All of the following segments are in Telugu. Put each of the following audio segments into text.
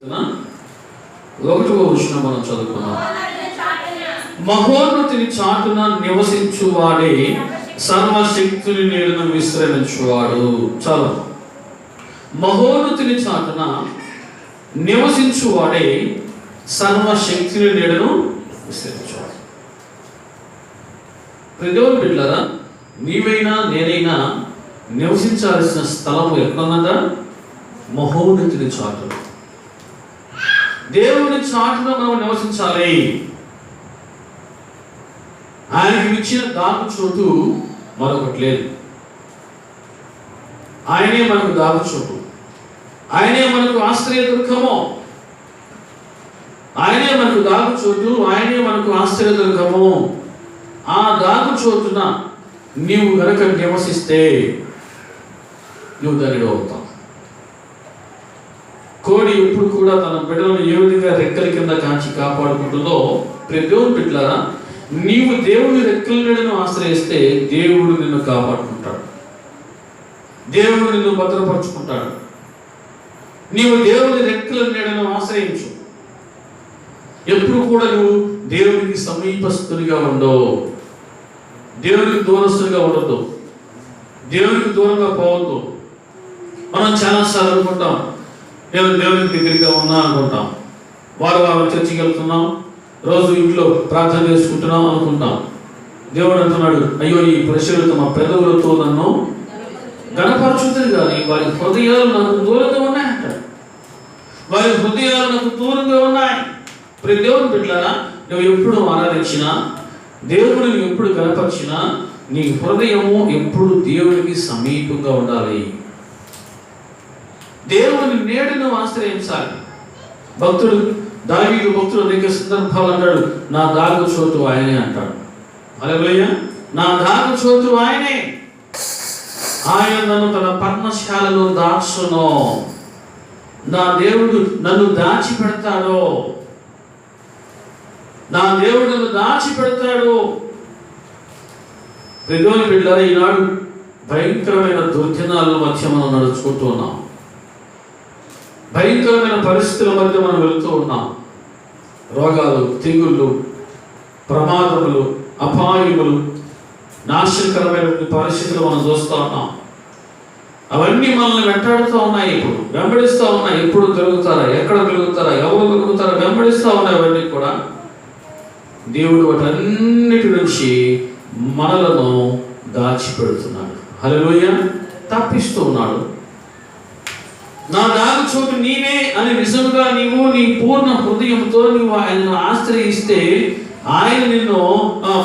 ఒకటవ వచనం మనం చదువుకున్నాం. మహోన్నతిని చాటున నివసించువాడే సర్వశక్తుని నీడను విశ్రమించువాడు. చాలా మహోన్నతిని చాటున నివసించువాడే సర్వశక్తుని నీడను విశ్రమించువాడు. దేవుని బిడ్డలారా, నీవైనా నేనైనా నివసించాల్సిన స్థలము ఎక్కడున్నదా? మహోన్నతిని చాటున. దేవుని చాటున మనం నివసించాలి. ఆయనకి ఇచ్చిన దాగు చోటు మరొకటి లేదు. ఆయనే మనకు దాగు చోటు, ఆయనే మనకు ఆశ్రయ దుర్గము, ఆయనే మనకు దాగు చోటు, ఆయనే మనకు ఆశ్రయ దుర్గము. ఆ దాగు చోటున నీవు గనక నివసిస్తే నువ్వు ధన్యుడు అవుతావు. కోడి ఎప్పుడు కూడా తన బిడ్డలను ఏ విధంగా రెక్కల కింద కాచి కాపాడుకుంటుందో, ప్రతి దేవుని బిడ్డలారా, నీవు దేవుని రెక్కల నీడను ఆశ్రయిస్తే దేవుడు నిన్ను కాపాడుకుంటాడు, దేవుడు నిన్ను భద్రపరుచుకుంటాడు. నీవు దేవుని రెక్కల నీడను ఆశ్రయించు. ఎప్పుడు కూడా నువ్వు దేవునికి సమీపస్తునిగా ఉండవు, దేవునికి దూరస్తునిగా ఉండదు, దేవునికి దూరంగా పోవద్దు. మనం చాలాసార్లు అనుకుంటాం, నేను దేవునికి దగ్గరగా ఉన్నా అనుకుంటాం. వారం చర్చికి వెళ్తున్నాం, రోజు ఇంట్లో ప్రార్థన చేసుకుంటున్నాం అనుకుంటాం. దేవుడు అంటున్నాడు, అయ్యో ఈ ప్రజలు తమ పెదవులతో నన్ను గణపరచుతుంది, కానీ వారి హృదయాలు నాకు దూరంగా ఉన్నాయంట. వారి హృదయాలు నాకు దూరంగా ఉన్నాయి. ప్రతి దేవుని బిడ్డలారా, నువ్వు ఎప్పుడు ఆరాధించినా, దేవుడిని ఎప్పుడు గణపరిచినా, నీ హృదయము ఎప్పుడు దేవునికి సమీపంగా ఉండాలి. దేవుని నీడను ఆశ్రయించాలి. భక్తుడు దావీదు భక్తుడు అనేక సందర్భాలు అంటాడు, నా దాగు చోటు ఆయనే అంటాడు. హల్లెలూయా, నా దాగు చోటు ఆయనే. ఆయన నన్ను తన పర్ణశాలలో దాచును. నా దేవుడు నన్ను దాచిపెడతాడు, నా దేవుడు నన్ను దాచిపెడతాడు. దేవుని బిడ్డలారా, ఈనాడు భయంకరమైన దుర్దినాల మధ్య మనం నడుచుకుంటూ ఉన్నాం. భయంకరమైన పరిస్థితుల మధ్య మనం వెళుతూ ఉన్నాం. రోగాలు, తెగుళ్ళు, ప్రమాదములు, అపాయములు, నాశనకరమైన పరిస్థితులు మనం చూస్తూ ఉన్నాం. అవన్నీ మనల్ని వెంటాడుతూ ఉన్నాయి, ఇప్పుడు వెంబడిస్తూ ఉన్నాయి. ఎప్పుడు తిరుగుతారా, ఎక్కడ తిరుగుతారా, ఎవరు తిరుగుతారా, వెంబడిస్తూ ఉన్నాయి. అవన్నీ కూడా దేవుడు వాటన్నిటి నుంచి మనలను దాచిపెడుతున్నాడు. హల్లెలూయా, తప్పిస్తూ ఉన్నాడు. నా దాగు చోటు నీవే అని నిజంగా నీవు నీ పూర్ణ హృదయంతో నీవు ఆయనను ఆశ్రయిస్తే ఆయన నిన్ను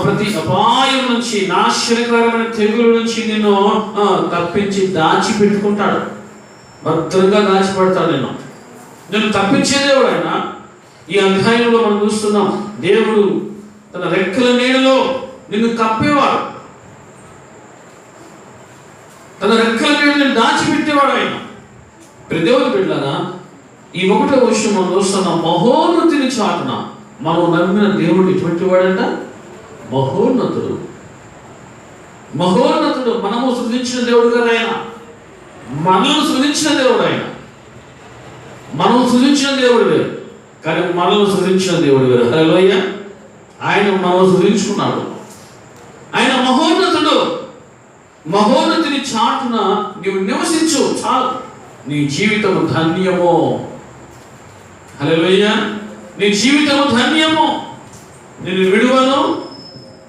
ప్రతి అపాయం నుంచి, నాశనకరమైన తెగుల నుంచి నిన్ను తప్పించి దాచిపెట్టుకుంటాడు. భద్రంగా దాచిపెడతాడు నిన్ను తప్పించే దేవుడు ఆయన. ఈ అధ్యాయంలో మనం చూస్తున్నాం, దేవుడు తన రెక్కల నీడలో నిన్ను కప్పేవాడు, తన రెక్కల నీడ నిన్ను దాచిపెట్టేవాడు ఆయన. దేవుని బిడ్డలారా, ఈ ఒకటో విషయం మనం చూస్తున్నాం, మహోన్నతిని చాటున. మనం నమ్మిన దేవుడు ఎటువంటి వాడంట? మహోన్నతుడు. మహోన్నతుడు. మనము సృజించిన దేవుడు కదా ఆయన. మనల్ని సృజించిన దేవుడు ఆయన. మనం సృజించిన దేవుడు వేరు, కానీ మనల్ని సృజించిన దేవుడు వేరు. హల్లెలూయా, ఆయన మనం సృజించుకున్నాడు. ఆయన మహోన్నతుడు. మహోన్నతిని చాటున నీవు నివసించు, చాలు. నీ జీవితము ధన్యము. హల్లెలూయా, నీ జీవితము ధన్యము. నేను విడువను,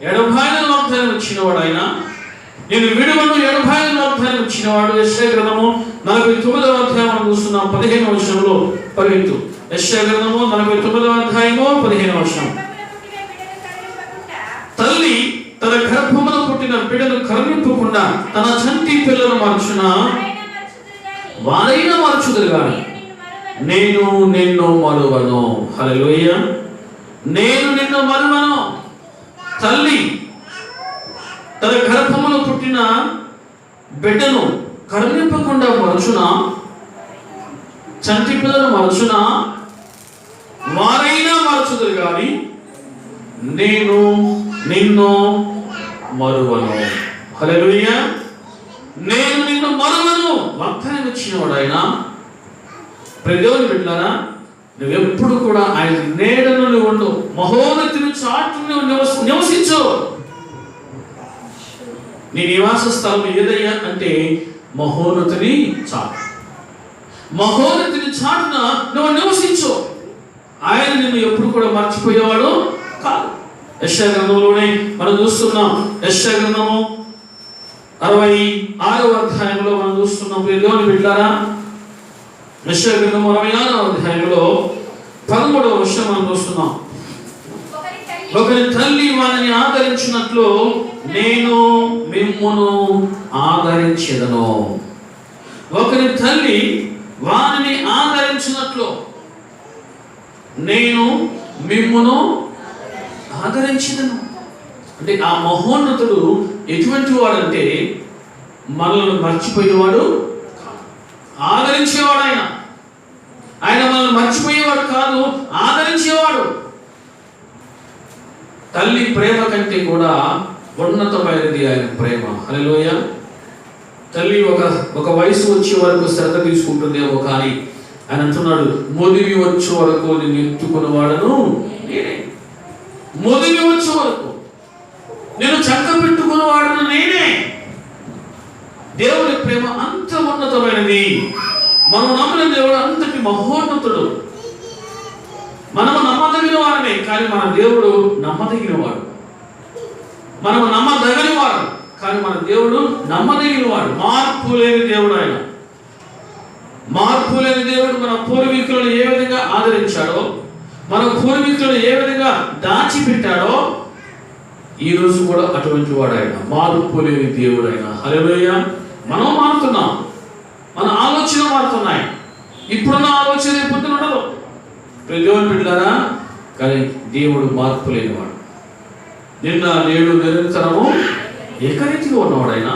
ఎడబాయన వాగ్దానం ఇచ్చినవాడు ఆయన. నేను విడువను, ఎడబాయన వాగ్దానం ఇచ్చినవాడు. యెషయా గ్రంథము 49వ అధ్యాయం చూస్తున్నాం, 15వ వచనంలో పరిగెత్తు. యెషయా గ్రంథము 49వ అధ్యాయము 15వ వచనం. తల్లి తన గర్భమున పుట్టిన బిడ్డను కరుణింపకుండా తన చంటి పిల్లను మార్చున వారైనా మార్చుదురు గాని నేను నిన్ను మరువను. హల్లెలూయా, నేను నిన్ను మరువను. తల్లి తన గర్భములో పుట్టిన బిడ్డను కరుణింపకుండా మరచునా, చంటి పిల్లను మరచునా, వారైనా మార్చుదురు గాని నేను నిన్ను మరువను. హల్లెలూయా, నేను నిన్ను మరువను. వాగ్దానం ఇచ్చినవాడు ఆయన. దేవుని బిడ్డలారా, నువ్వెప్పుడు కూడా ఆయన నీడను నువ్వు ఉండు, మహోన్నతిని చాటును నివసించు. నీ నివాస స్థలం ఏదయ్యా అంటే మహోన్నతిని చాటు. మహోన్నతిని చాటున నువ్వు నివసించు. ఆయన నిన్ను ఎప్పుడు కూడా మర్చిపోయేవాడు కాదు. యెషయా గ్రంథంలోనే మనం చూస్తున్నాం. యెషయా గ్రంథము 66వ అధ్యాయంలో మనం చూస్తున్నాం. దేవుని బిడ్డలారా, యెషయా గ్రంథము 66వ అధ్యాయంలో 13వ వచనం మనం చూస్తున్నాం. ఒకరి తల్లి వారిని ఆదరించినట్లు నేను మిమ్మును ఆదరించెదను. ఒకరి తల్లి వారిని ఆదరించినట్లు నేను మిమ్మును ఆదరించెదను. అంటే ఆ మహోన్నతుడు ఎటువంటి వాడంటే మనల్ని మర్చిపోయేవాడు కాదు, ఆదరించేవాడు. ఆయన మనల్ని మర్చిపోయేవాడు కాదు, ఆదరించేవాడు. తల్లి ప్రేమ కంటే కూడా ఉన్నతమైనది ఆయన ప్రేమ. హల్లెలూయా. తల్లి ఒక వయసు వచ్చే వరకు శ్రద్ధ తీసుకుంటుందేమో, కానీ ఆయన అంటున్నాడు, మొదివి వచ్చే వరకు నేను ఎత్తుకున్నవాడను నేనే. మొదివి వచ్చే వరకు నేను చక్క పెట్టుకున్నవాడను నేనే. దేవుడి ప్రేమ అంత ఉన్నతమైనది. మనం నమ్మిన దేవుడు అంతటి మహోన్నతుడు. మనము నమ్మదగిన వారమే, కానీ మన దేవుడు నమ్మదగిన వాడు. మనము నమ్మదగిన వాడు, కానీ మన దేవుడు నమ్మదగిన వాడు. మార్పు లేని దేవుడు ఆయన. మార్పు లేని దేవుడు మన పూర్వీకులను ఏ విధంగా ఆదరించాడో, మన పూర్వీకులను ఏ విధంగా దాచిపెట్టాడో, ఈ రోజు కూడా అటువంటి వాడు ఆయన. మార్పు లేని దేవుడు ఆయన. హల్లెలూయా. మనం మారుతున్నాం, మన ఆలోచన మారుతున్నాయి. ఇప్పుడున్న ఆలోచన పొద్దున ఉండదు. దేవుని బిడ్డలారా, కానీ దేవుడు మార్పు లేనివాడు. నిన్న నేడు నిరంతరము ఏకరీతిగా ఉన్నవాడు ఆయన.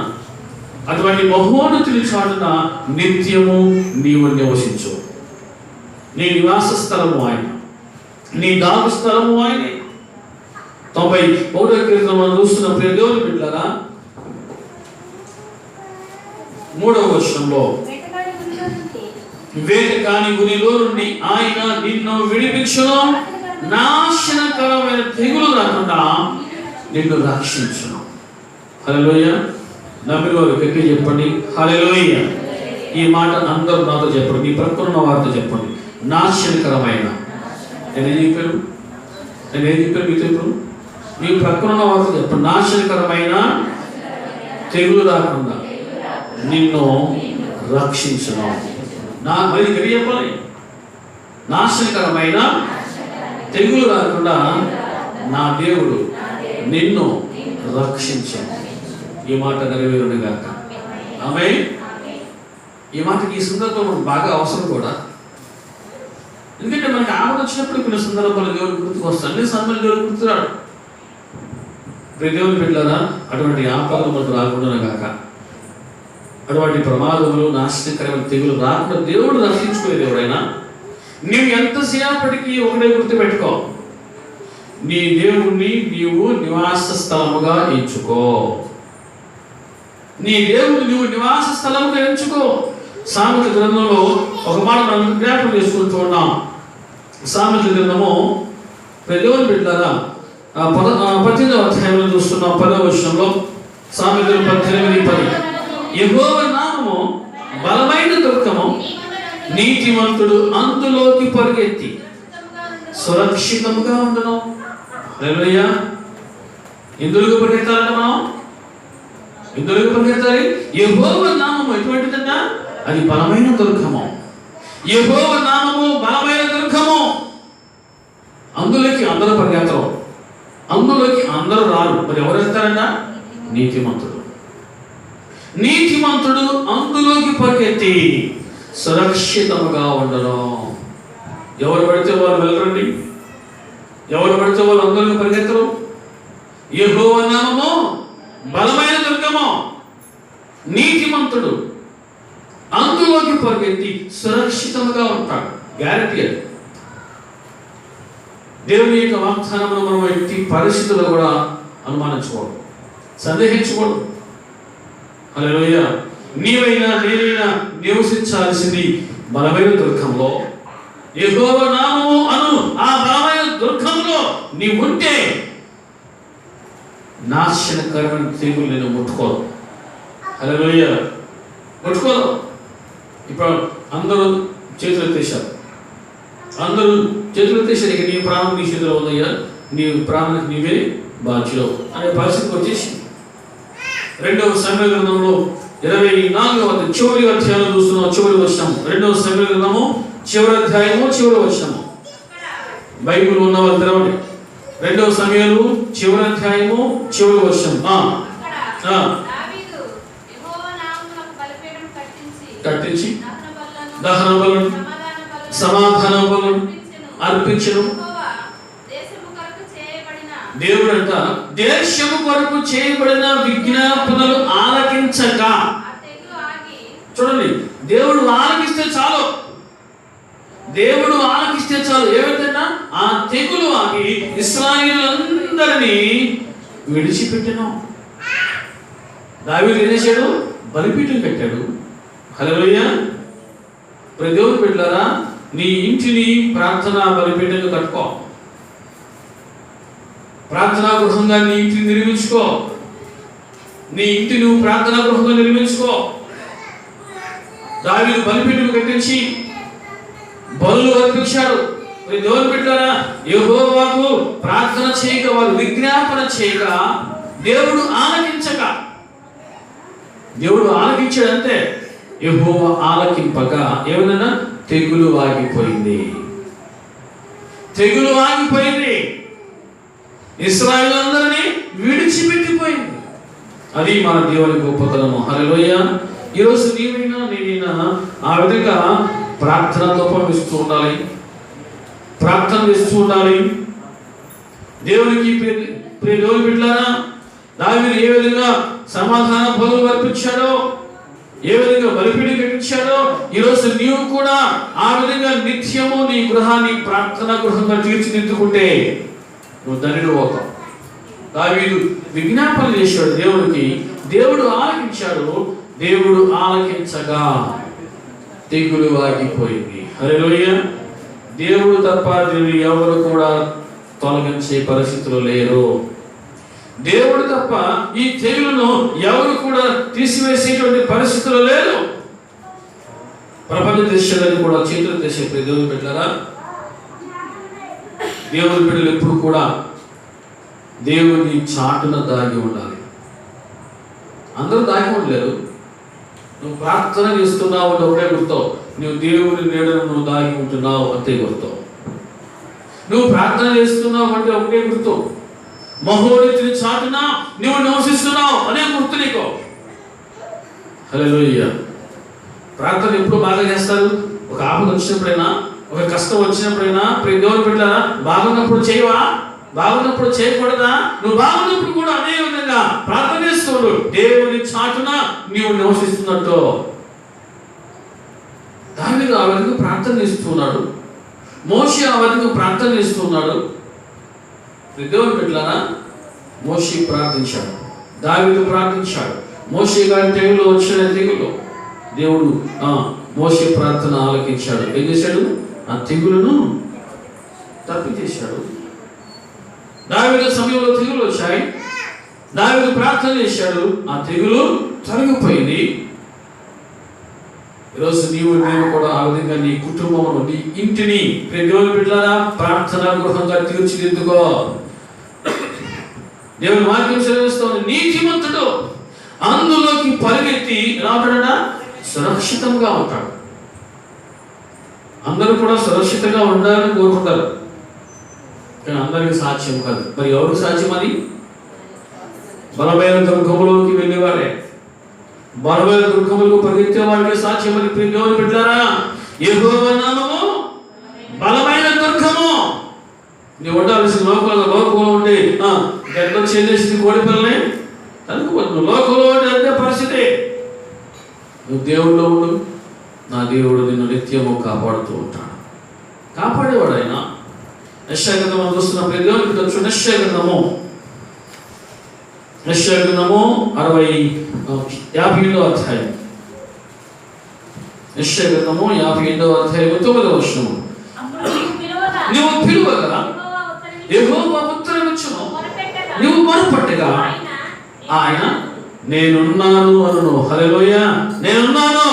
అటువంటి మహోన్నతుని చాటున నిత్యము నీవు నివసించు. నీ నివాస స్థలము ఆయన, నీ దాగు స్థలము ఆయనే. 91వ కీర్తన మనం చూస్తున్న ప్రియ దేవుని బిడ్డలారా, 3వ వచనంలో, వేటకాని గురిలో నుండి ఆయన నిన్ను విడిపించును, నాశనకరమైన తెగులు రాకుండా నిన్ను రక్షించును. హల్లెలూయా. నమ్మిన వారు గట్టిగా చెప్పండి హల్లెలూయా. ఈ మాట అందరూ నాతో చెప్పండి, మీ ప్రక్కన వారితో చెప్పండి. నాశనకరమైన, నేనేం చెప్పాను మీతో ఇప్పుడు? మీ ప్రక్కన వారితో చెప్పండి. నాశనకరమైన తెగులు రాకుండా నిన్ను రక్షించును. మరి గడి చెప్పాలి. నాశనకరమైన తెగులు రాకుండా నా దేవుడు నిన్ను రక్షించను. ఈ మాట నెరవేరును గాక. ఆమేన్. ఈ మాటకి ఈ సందర్భంలో బాగా అవసరం కూడా. ఎందుకంటే మనకి ఆపద వచ్చినప్పుడు కొన్ని సందర్భాలు దేవుడు గుర్తుకు వస్తాడు, అన్ని సందర్భాలు దేవుడు గుర్తురాడు. దేవుని బిడ్డలారా, అటువంటి ఆపదలు మనకు రాకుండా గాక, అటువంటి ప్రమాదములు, నాశనకరమైన తెగులు రాకుండా దేవుడు రక్షించుకునే దేవుడైనా. నీవు ఎంతసేపటికి ఒకటే గుర్తుపెట్టుకో, నీ దేవుణ్ణి నీవు నివాస స్థలముగా ఎంచుకో. నీ దేవుడు నువ్వు నివాస స్థలముగా ఎంచుకో. సామెతల గ్రంథంలో ఒక మాట మనం జ్ఞాపకం చేసుకుంటూ ఉన్నాం. సామెతల గ్రంథము దేవుని బిడ్డలారా 18వ అధ్యాయంలో చూస్తున్నాం. 10వ వచనంలో, సామెతలు 18:10, యెహోవా నామము బలమైన దుర్గము, నీతిమంతుడు అందులోకి పరిగెత్తి సురక్షితముగా ఉండను. హల్లెలూయా. ఎందులోకి పరిగెత్తాలంట మనం? ఎందులోకి పరిగెత్తాలి? యెహోవా నామము ఎటువంటిదంట? అది బలమైన దుర్గము. యెహోవా నామము బలమైన దుర్గము. అందులోకి అందరూ పరిగెత్తరు, అందులోకి అందరూ రారు. మరి ఎవరు వెళ్తారంట? నీతిమంతుడు. నీతిమంతుడు అందులోకి పరిగెత్తి సురక్షితముగా ఉండను. ఎవరు పడితే వాళ్ళు వెళ్ళరండి, ఎవరు పడితే వాళ్ళు అందులోకి పరిగెత్తరు. యెహోవా నామము బలమైన దుర్గము, నీతిమంతుడు అందులోకి పరిగెత్తి సురక్షితంగా ఉంటాడు. గ్యారెంటీ అది. దేవుని యొక్క వాగ్దానమును మనం ఎట్టి పరిస్థితుల్లో కూడా అనుమానించకూడదు, సందేహించకూడదు. హల్లెలూయా. నీవైనా నేనైనా నివసించాల్సింది బలమైన దుర్గంలో. యెహోవా నామము ఆ బలమైన దుర్గంలో నీవు ఉంటే నాశనకరమైన తెగులు నేను ముట్టుకోను. హల్లెలూయా. ముట్టుకోను. ఇప్పుడు అందరూ చేతులు ఎత్తేశారు. అందరూ చేతులు ఎత్తేశారు. ఇక నీ ప్రాణం నీ చేతిలో ఉందయ్యా, నీ ప్రాణానికి నీవే బాధ్యులు అనే పరిస్థితికి వచ్చేసి 2వ సమూయేలు గ్రంథంలో 24వ చివరి అధ్యాయంలో చూస్తున్నాం. చివరి వచనం 2వ సమూయేలు గ్రంథము చివరి అధ్యాయము చివరి వచనము. బైబిల్ ఉన్న వాళ్ళు తెరవండి. 2వ సమూయేలు చివరి అధ్యాయము చివరి వచనం. కట్టించి దహన బలులను సమాధాన బలులను అర్పించెను. దేవుడంట దేశము కొరకు చేయబడిన విజ్ఞాపనలు ఆలకించక, చూడండి, దేవుడు ఆలకిస్తే చాలు. దేవుడు ఆలకిస్తే చాలు. ఏమిటన్నా ఆ తెగులు ఆగి ఇశ్రాయేలులందరినీ విడిచిపెట్టెను. దావీదు ఏం చేశాడు? బలిపీఠం కట్టాడు. హల్లెలూయా. దేవుని బిడ్డలారా, నీ ఇంటిని ప్రార్థనా బలిపీఠంగా కట్టుకో. ప్రార్థనా గృహంగా నీ ఇంటిని నిర్మించుకో. నీ ఇంటి నువ్వు ప్రార్థనా గృహంగా నిర్మించుకో. దావీదు బలిపీఠం కట్టించి బలులు అర్పించాడు. దేవుని బిడ్డలారా, యెహోవాకు ప్రార్థన చేయక, వారు విజ్ఞాపన చేయక, దేవుడు ఆలకించక, దేవుడు ఆలకించాడంటే యెహోవా ఆలకింపగా ఏమన్నా తెగులు ఆగిపోయింది. తెగులు ఆగిపోయింది. ఇశ్రాయేలులందరినీ విడిచిపెట్టిపోయింది. అది మన దేవుని గొప్పతనము. హల్లెలూయా. ఈరోజు నీవైనా నేనైనా ఆ విధంగా ప్రార్థనతో పంపిస్తూ ఉండాలి, ప్రార్థన చేస్తూ ఉండాలి. దేవునికి దేవుని బిడ్డలారా, దావీదు ఏ విధంగా సమాధాన బలులు అర్పించాడో, ఏ విధంగా బలిపీఠం కట్టించాడో, ఈరోజు నీవు కూడా ఆ విధంగా నిత్యము నీ గృహాన్ని ప్రార్థనా గృహంగా తీర్చిదిద్దుకుంటే నువ్వు ధన్యుడు అవుతావు. దావీదు విజ్ఞాపన చేశాడు దేవుడికి, దేవుడు ఆలకించాడు. దేవుడు ఆలకించగా తెగులు ఆగిపోయింది. హల్లెలూయా. దేవుడు తప్ప ఎవరు కూడా తొలగించే పరిస్థితులు లేరు. దేవుడు తప్ప ఈ తెగులును ఎవరు కూడా తీసివేసేటువంటి పరిస్థితులు లేరు. ప్రపంచ దేశాలను కూడా చేతులు తెసే దేవుని బిడ్డలారా, దేవుని బిడ్డలు ఎప్పుడు కూడా దేవుని చాటున దాగి ఉండాలి. అందరూ దాగి ఉండలేరు. నువ్వు ప్రార్థన చేస్తున్నావు అంటే ఒకటే గుర్తావు, నువ్వు దేవుని నీడను నువ్వు దాగి ఉంటున్నావు అంతే గుర్తావు. నువ్వు ప్రార్థన చేస్తున్నావు అంటే ఒకటే గుర్తు, మహోన్నతుని చాటున నువ్వు నివసిస్తున్నావు అనే గుర్తు నీకు. హల్లెలూయా. ప్రార్థన ఎప్పుడు బాగా చేస్తారు? ఒక ఆపద వచ్చినప్పుడైనా, ఒక కష్టం వచ్చినప్పుడైనా, దేవుని బిడ్డలారా, బాగున్నప్పుడు చేయవా? బాగున్నప్పుడు చేయకూడదా? నువ్వు బాగున్నప్పుడు కూడా అదే విధంగా ప్రార్థన చేస్తున్నాడు. దేవుని చాటున నీవు నివసిస్తున్నట్టు దావీదు ఆ విధంగా ప్రార్థన చేస్తున్నాడు. మోషే ఆ విధంగా ప్రార్థన చేస్తున్నాడు. దేవుని బిడ్డలారా, మోషే ప్రార్థించాడు, దావీదు ప్రార్థించాడు. మోషే గారి తెగులు వచ్చిన తెగులు దేవుడు మోషే ప్రార్థన ఆలకించాడు. ఏం చేశాడు? ఆ తెగులను తప్పించేశాడు. దావీదు సమయంలో తెగులు వచ్చాయి, దావీదు ప్రార్థన చేశాడు, ఆ తెగులు తొలగిపోయింది. ఈరోజు నీవు నేను కూడా ఆ విధంగా నీ కుటుంబమును, నీ ఇంటిని దేవుని బిడ్డలారా ప్రార్థనా గృహంగా తీర్చిదిద్దుకో. దేవుని వాక్యం సెలవిస్తోంది, నీతిమంతుడు అందులోకి పరిగెత్తి రాబడడా సురక్షితంగా ఉంటాడు. అందరూ కూడా సురక్షితంగా ఉండాలని కోరుకుంటారు, కానీ అందరికి సాధ్యం కాదు. మరి ఎవరికి సాధ్యం? అది బలమైన దుర్గములోకి వెళ్ళేవాడే, బలమైన దుర్గములకు పరిగెత్తే వాడికి సాధ్యం. అని దేవుని బిడ్డలారా, యెహోవా నామము బలమైన దుర్గము. నువ్వు ఉండాల్సిన లోకంలో ఉండి గడ్డ చెల్లేసింది కోడి పిల్లనే అనుకోవద్దు. లోకంలో ఉండి అదే పరిస్థితి. నువ్వు దేవుడిలో ఉండు, నా దేవుడు నిన్ను నిత్యము కాపాడుతూ ఉంటాడు. కాపాడేవాడు ఆయన. యెషయా గ్రంథం చూస్తున్నప్పుడు దేవునికి తెలుసు. యెషయా గ్రంథము 58వ అధ్యాయం. యెషయా గ్రంథము 58వ అధ్యాయం 9వ వచనము. నువ్వు పిలువగా యెహోవా ఉత్తరమిచ్చును. నువ్వు మొరపెట్టగా ఆయన నేనున్నాను అనును. హల్లెలూయా. నేనున్నాను.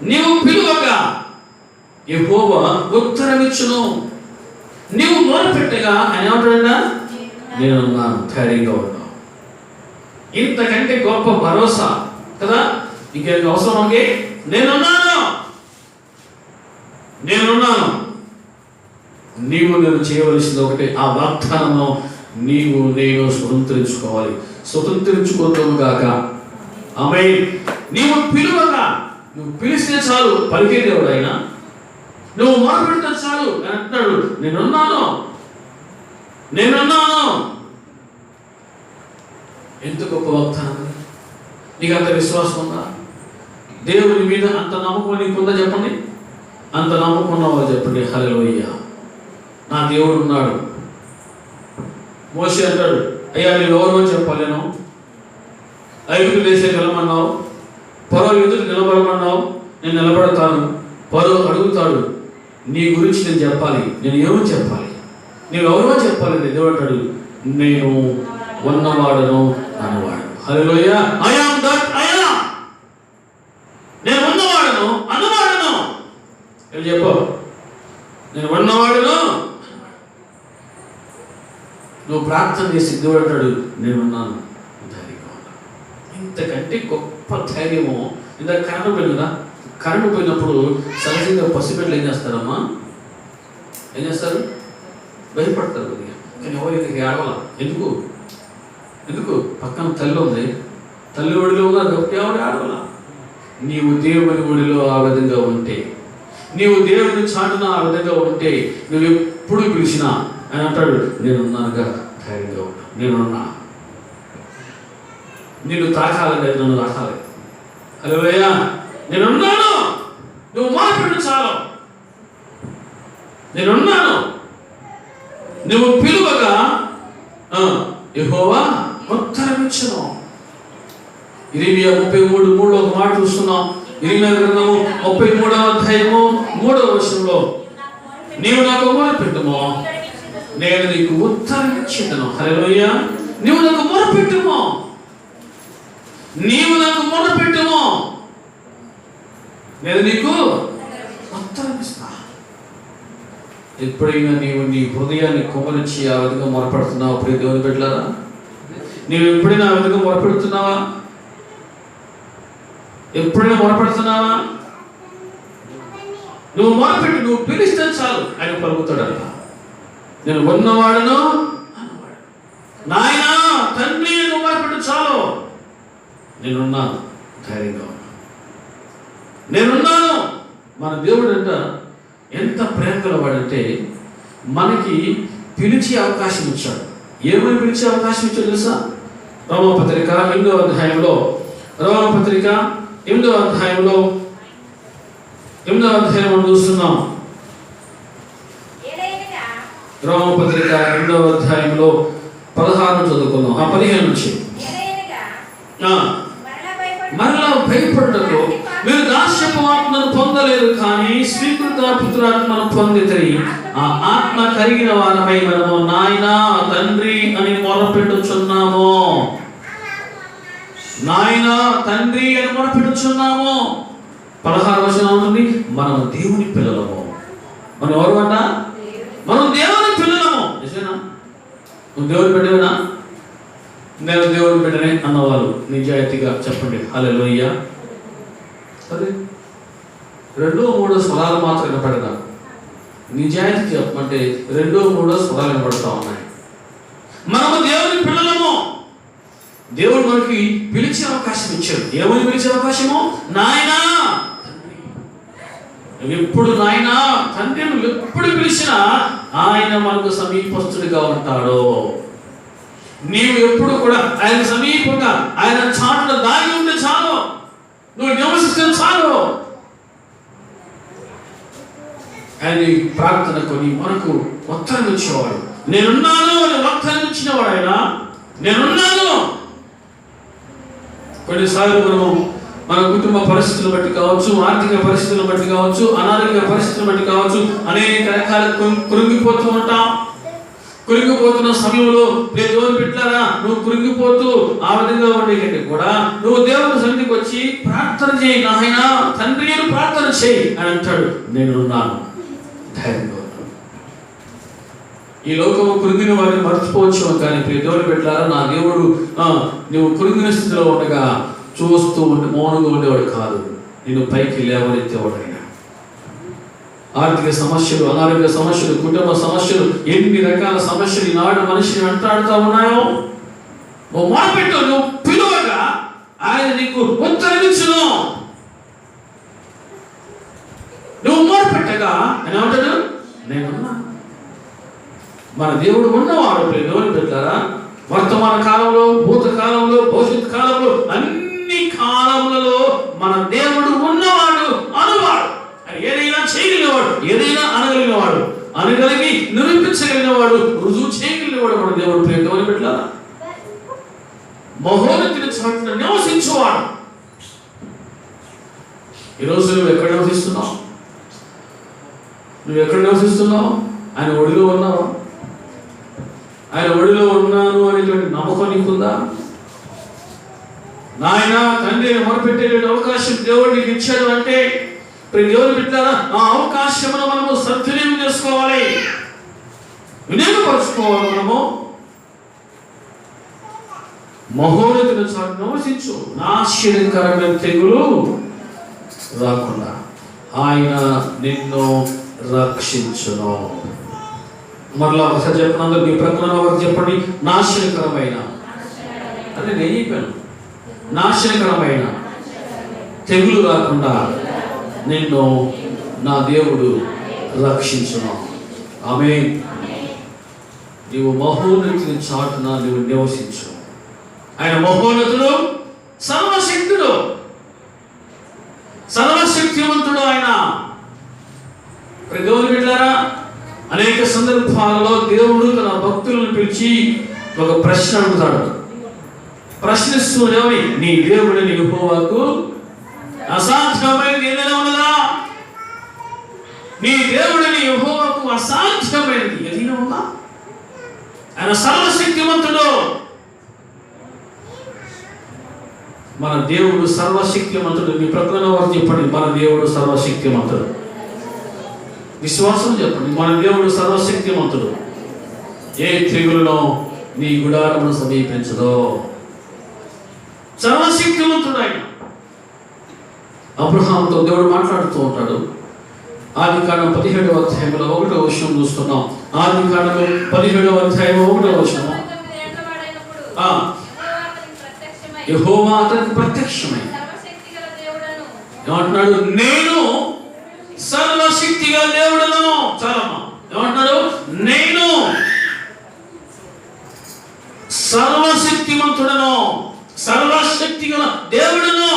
నీవు పిలువగా యెహోవా ఉత్తరమిచ్చును. నీవు మొరపెట్టగా ఆయన ఏమంటాడన్నా? నేనున్నాను. ధైర్యంగా ఉన్నావు. ఇంతకంటే గొప్ప భరోసా కదా ఇంకేం అవసరం? అండి నేనున్నాను. నీవు నేను చేయవలసింది ఒకటే, ఆ వాగ్దానంలో నీవు నేను స్వతంత్రించుకోవాలి. స్వతంత్రించుకోవడం గాక. ఆమేన్. నీవు పిలువగా, నువ్వు పిలిస్తే చాలు పలికే దేవుడు ఆయన. నువ్వు మొరపెడితే చాలు అని అంటున్నాడు. నేనున్నాను. ఎంత గొప్ప వాగ్దానం! నీకు అంత విశ్వాసం ఉందా? దేవుని మీద అంత నమ్మకం నీకుందా? చెప్పండి. అంత నమ్మకం ఉన్నవాళ్ళు చెప్పండి హల్లెలూయా. నా దేవుడు ఉన్నాడు. మోషే అంటాడు, అయ్యా నేను ఎవరో చెప్పాలి, నేను ఐగుప్తు దేశం నిలబడినావు, ఫరో ఎదురు నిలబడమన్నావు, నేను నిలబడతాను. ఫరో అడుగుతాడు, నీ గురించి నేను చెప్పాలి, నేను ఏమో చెప్పాలి, నేను ఎవరో చెప్పాలి. దేవుడు అంటాడు, నేను ఉన్నవాడను అన్నవాడు. Hallelujah. I am that I am. నేను ఉన్నవాడను అన్నవాడను. ఏం చెప్పు? నేను ఉన్నవాడను. నువ్వు ప్రార్థన చేసి దేవుడు అంటాడు, నేనున్నాను, ధైర్యంగా ఉన్నాను. ఇంతకంటే గొప్ప ధైర్యము. ఇందాక కరెంటు పోయింది కదా, కరెంటు పోయినప్పుడు సహజంగా పసిపిల్లలు ఏం చేస్తారమ్మా? ఏం చేస్తారు? భయపడతారు కొద్దిగా. కానీ ఎవరికి ఆడవాల. ఎందుకు పక్కన తల్లి ఉంది, తల్లి ఒడిలో ఉన్నారు కాబట్టి ఎవరు ఆడవాల. నీవు దేవుని ఒడిలో ఆ విధంగా ఉంటే, నీవు దేవుని చాటున ఆ విధంగా ఉంటే, నువ్వు ఎప్పుడు పిలిచినా అని అంటాడు, నేనున్నానుగా, ధైర్యంగా ఉంటా. నేనున్నా. నిన్ను తాకాలంటే నన్ను తాకాలి. హల్లెలూయా. నేనున్నాను. నువ్వు మాట్లాడు చాలు. నేనున్నాను. నువ్వు పిలువగా యెహోవా ఉత్తరమిచ్చును. ఇర్మియా 33:3 ఒక మాట చూస్తున్నాం. ఇర్మియా గ్రంథము 33వ అధ్యాయము 3వ వచనంలో, నీవు నాకు మొరపెట్టుమో, నేను నీకు ఉత్తరమిచ్చును. హల్లెలూయా. నీవు నాకు మొరపెట్టుమో, నేను నీకు ఉత్తరమిస్తా. ఎప్పుడైనా నీవు నీ హృదయాన్ని కుమరించి ఆ విధంగా మొరపెడుతున్నావా? ప్రియ దేవుని బిడ్డలారా, నీవు ఎప్పుడైనా ఆ విధంగా మొరపెడుతున్నావా? ఎప్పుడైనా మొరపెడుతున్నావా? నువ్వు మొరపెట్టు, నువ్వు పిలిస్తే చాలు ఆయన పలుకుతాడంట. నేను ఉన్నవాడను అన్నవాడు. నాయనా తండ్రి నువ్వు మొరపెట్టు చాలు. నేనున్నాను, ధైర్యంగా ఉన్నాను. నేనున్నాను. మన దేవుడు అంట ఎంత ప్రేమ గలవాడంటే మనకి పిలిచే అవకాశం ఇచ్చాడు. ఏమని పిలిచే అవకాశం ఇచ్చాడు తెలుసా? రోమపత్రిక 8వ అధ్యాయంలో, రోమపత్రిక 8వ అధ్యాయంలో మనం చూస్తున్నాం. రోమపత్రిక 8వ అధ్యాయంలో 16 చదువుకుందాం. 15 నుంచి. మరలా భయపడటకు మీరు దాస్యపు ఆత్మను పొందలేదు, కానీ స్వీకృత పుత్రాత్మను పొందితిరి. ఆ ఆత్మ కలిగిన వారమై మనము నాయనా తండ్రి అని మొరపెట్టుచున్నాము. నాయనా తండ్రి అని మొరపెట్టుచున్నాము. 16వ వచనం ఉంటుంది, మనము దేవుని పిల్లలము. మనం ఎవరు అంట? మనం దేవుని పిల్లలము. నిజమేనా? నువ్వు దేవుని బిడ్డవేనా? నేను దేవుని బిడ్డనే అన్నవాళ్ళు నిజాయితీగా చెప్పండి హల్లెలూయా. అదే 2-3 స్వరాలు మాత్రం వినపడదా? నిజాయితీ చెప్పమంటే 2-3 స్వరాలు వినపడతా ఉన్నాయి. మనము దేవుని పిల్లలము. దేవుడు మనకి పిలిచే అవకాశం ఇచ్చాడు. ఏమని పిలిచే అవకాశము? నాయనా తండ్రి. ఎప్పుడు నాయనా తండ్రి నువ్వు ఎప్పుడు పిలిచినా ఆయన మనకు సమీపస్తుడిగా ఉంటాడు. నీవు ఎప్పుడు కూడా ఆయన సమీపంగా, ఆయన చాటున దాగి ఉంటే చాలు, నువ్వు నివసిస్తే చాలు. ఆయన ప్రార్థన కొని మనకు ఉత్తరం ఇచ్చేవాడు. నేనున్నాను అని ఉత్తరం ఇచ్చినవాడు ఆయన. నేనున్నాను. కొన్నిసార్లు మనము మన కుటుంబ పరిస్థితులను బట్టి కావచ్చు, ఆర్థిక పరిస్థితులను బట్టి కావచ్చు, అనారోగ్య పరిస్థితులను బట్టి కావచ్చు, అనేక రకాల కృంగిపోతూ ఉంటాం. కృంగిపోతున్న సమయంలో దేవుని బిడ్డలారా, నువ్వు కృంగిపోతూ ఆ విధంగా ఉండే కంటే కూడా నువ్వు దేవుని సన్నిధికి వచ్చి ప్రార్థన చేయి. నాయనా తండ్రి ప్రార్థన చేయి అని అంటాడు. నేను ఉన్నాను, ధైర్యంగా. ఈ లోకము కృంగిన వారిని మర్చిపోవచ్చు, కానీ దేవుని బిడ్డలారా, నా దేవుడు నువ్వు కృంగిన స్థితిలో ఉండగా చూస్తూ ఉండి మౌనంగా ఉండేవాడు కాదు, నేను పైకి లేవనెత్తేవాడు. ఆర్థిక సమస్యలు, అనారోగ్య సమస్యలు, కుటుంబ సమస్యలు, ఎన్ని రకాల సమస్యలు ఈనాడు మనిషిని వెంటాడుతూ ఉన్నాయో, నువ్వు మొదలుపెట్టు, నువ్వు పిలువగా ఆయన నీకు ఉత్తరమిచ్చును. నువ్వు మొదలుపెట్టగా అని ఏమంటాడు? నేనున్నా. మన దేవుడు ఉన్నవాడు. దేవుని పెట్టారా, వర్తమాన కాలంలో, భూత కాలంలో, భవిష్యత్ కాలంలో, అన్ని కాలములలో మన దేవుడు ఉన్నవాడు, అనువాడు. ఏదైనా చేయగలిగినవాడు, ఏదైనా అనగలిగినవాడు, అనగలిగి నిరూపించగలిగినవాడు, రుజువు చేయగలిగినవాడు మన దేవుడు. దేవుని పెట్టారా, మహోన్నతిని చాటున నివసించేవాడు. ఈరోజు నువ్వు ఎక్కడ నివసిస్తున్నావు? నువ్వు ఎక్కడ నివసిస్తున్నావు? ఆయన ఒడిలో ఉన్నావా? ఆయన ఒడిలో ఉన్నాను అనేటువంటి నమ్మకం నీకుందా? నాయన తండ్రి మొరపెట్టే అవకాశం దేవుడు నీకు ఇచ్చాడు అంటే దేవుని బిడ్డలారా, ఆ అవకాశమును మనము సద్వినియోగం చేసుకోవాలి, వినియోగపరచుకోవాలి. మనము మహోన్నతుని చాటు నివసించు, ఆశ్చర్యకరమైన తెగులు రాకుండా ఆయన నిన్ను రక్షించును. మరలా ఒకసారి చెప్పినందుకు మీ ప్రకటన ఒకటి చెప్పండి. నాశనకరమైన, అదే నేను చెప్పాను, నాశనకరమైన తెగులు రాకుండా నిన్ను నా దేవుడు రక్షించును. ఆమేన్. నీవు మహోన్నతుని చాటున నీవు నివసించు. ఆయన మహోన్నతుడు, సర్వశక్తుడు, సర్వశక్తివంతుడు. ఆయన దేవుని బిడ్డలారా, అనేక సందర్భాలలో దేవుడు తన భక్తులను పిలిచి ఒక ప్రశ్న అడుగుతాడు. ప్రశ్నిస్తూనే, నీ దేవుడిని యెహోవాకు అసాధ్యమైనది ఏదైనా ఉన్నదా? నీ దేవుడిని యెహోవాకు అసాధ్యమైనది ఏదైనా ఉందా? ఆయన సర్వశక్తిమంతుడు. మన దేవుడు సర్వశక్తిమంతుడు. మీ ప్రకటన వారు చెప్పండి, మన దేవుడు సర్వశక్తిమంతుడు. విశ్వాసం చెప్పండి, మన దేవుడు సర్వశక్తిమంతుడు. ఏ తెగులునో నీ గుడారమును సమీపించదో. సర్వశక్తిమంతుడు ఆయన. అబ్రహాముతో దేవుడు మాట్లాడుతూ ఉంటాడు. ఆదికాండం 17వ అధ్యాయంలో 1వ వచనం చూస్తున్నాం. ఆదికాండం 17వ అధ్యాయం 1వ వచనం. యెహోవా అతనికి ప్రత్యక్షమై ఏమంటున్నాడు? నేను సర్వశక్తి గల దేవుడను. చాలమ్మా, ఏమంటున్నాడు? నేను సర్వశక్తిమంతుడను, సర్వశక్తి గల దేవుడను.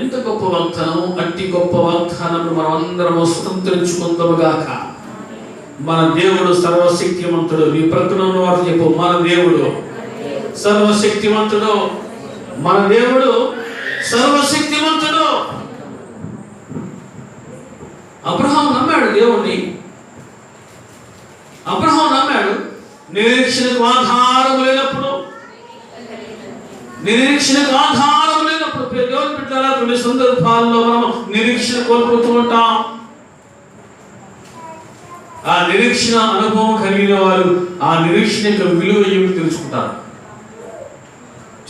ఎంత గొప్ప వాగ్దానం! అట్టి గొప్ప వాగ్దానం మనం అందరము స్వతంత్రించుకుందాముగాక. మన దేవుడు సర్వశక్తిమంతుడు. నీ ప్రకటన వారు చెప్పు, మన దేవుడు సర్వశక్తిమంతుడు. మన దేవుడు సర్వశక్తిమంతుడు. అబ్రహాము నమ్మాడు దేవుణ్ణి. అబ్రహాము నమ్మాడు. నిరీక్షణకు ఆధారం లేనప్పుడు, నిరీక్షణకు ఆధారం లేనప్పుడు దేవుని బిడ్డలారా, కొన్ని సందర్భాల్లో మనం నిరీక్షణ కోల్పోతూ ఉంటాం. ఆ నిరీక్షణ అనుభవం కలిగిన వారు ఆ నిరీక్షణ యొక్క విలువ ఏమిటి తెలుసుకుంటారు.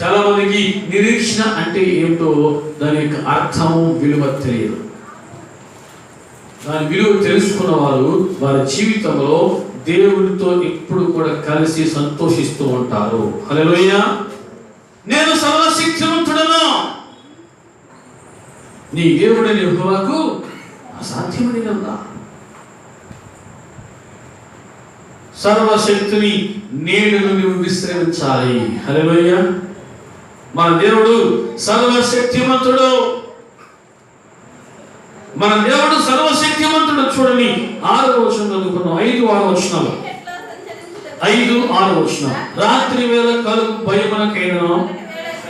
చాలా మందికి నిరీక్షణ అంటే ఏమిటో దాని యొక్క అర్థము, విలువ తెలియదు. దాని విలువ తెలుసుకున్న వారు వారి జీవితంలో దేవుడితో ఎప్పుడు కూడా కలిసి సంతోషిస్తూ ఉంటారు. హల్లెలూయా. నేను సర్వశక్తిమంతుడను. నీ దేవుడైన యెహోవాకు అసాధ్యమైనది ఉందా? సర్వశక్తిని నేడు నువ్వు విశ్రమించాలి. హల్లెలూయా. మన దేవుడు సర్వశక్తిమంతుడు. మన దేవుడు సర్వశక్తిమంతుడు. చూడండి 6వ వచనం చదువుకున్నాం. 5, 6 వచనాలు. 5, 6 వచనాలు. రాత్రి వేళ కలుగు భయమునకైనను